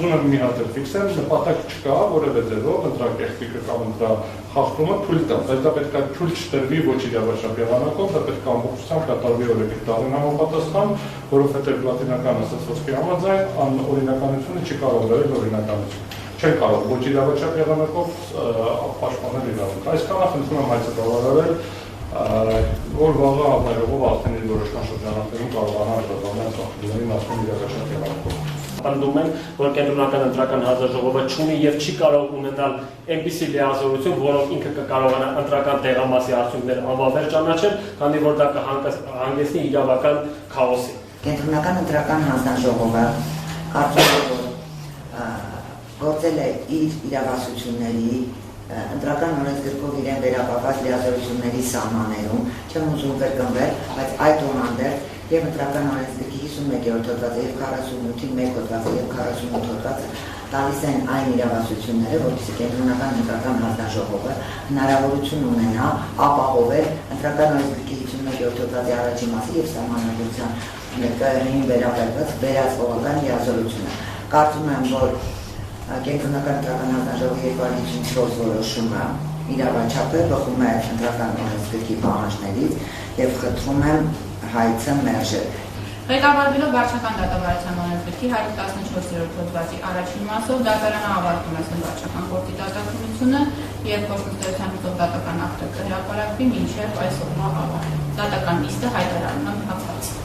ուզում եմ մի հատ ֆիքսել, նպատակ չկա, որևէ ձևով ընտրակեղտիկը կամ ընտրախախտումը թույլ տա, բայց դա պետք է թույլ չտրվի ոչ իրավաչափ եղանակով, դա պետք է ամբողջությամբ կատարվի օրենքի տառին համապատասխան, որովհետև լատինական ասացվածքի համաձայն օրինականությունը չի կարող վերել օրինականություն։ Չեն կարող ոչ իրավաչափ եղանակով պաշտպանել իրավունք։ Այսքանը խնդրում եմ այցը բավարարել, որ վաղը ավայրով արդեն իր որոշման շրջանակներում կարողանա արտադրել ծախսերի մասում իրավաչափ եղանակով։ Պնդում են, որ կենտրոնական ընտրական հանձնաժողովը չունի եւ չի կարող ունենալ այնպիսի լիազորություն, որով ինքը կկարողանա ընտրական տեղամասի արդյունքներ անվավեր ճանաչել, քանի որ դա կհանգեցնի իրավական քաոսի։ Կենտրոնական ընտրական հանձնաժողովը կարծում եմ, որ գործել է իր իրավասությունների ընտրական օրենսգրքով իրեն վերապահված լիազորությունների սահմաններում, չեմ ուզում կրկնվել, բայց այդուհանդերձ եւ ընտրական օրենսգրքի 51-րդ հոդվածը եւ 48-ի 1 հոդվածը եւ 48 հոդվածը տալիս են այն իրավասությունները, որովհետեւ կենտրոնական ընտրական հանձնաժողովը հնարավորություն ունենա ապահովել ընտրական օրենսգրքի 51-րդ հոդվածի առաջին մասի եւ սահմանադրության ներկայացին վերաբերված վերահսկողական լիազորությունը։ Կարծում եմ, որ կենտրոնական ընտրական հանձնաժողովի 254 որոշումը իրավաչափ է, բխում է ընտրական օրենսգրքի պահանջներից եւ խնդրում եմ հայցը մերժել։ Ղեկավարվելով վարչական դատավարության օրենսգրքի 114-րդ հոդվածի առաջին մասով դատարանը ավարտում է վարչական գործի դատաքննությունը եւ փոխնստերության դատական ակտը կհրապարակվի մինչեւ այսօրվա ավարտը։ Դատական նիստը հայտարարում է հաղթած։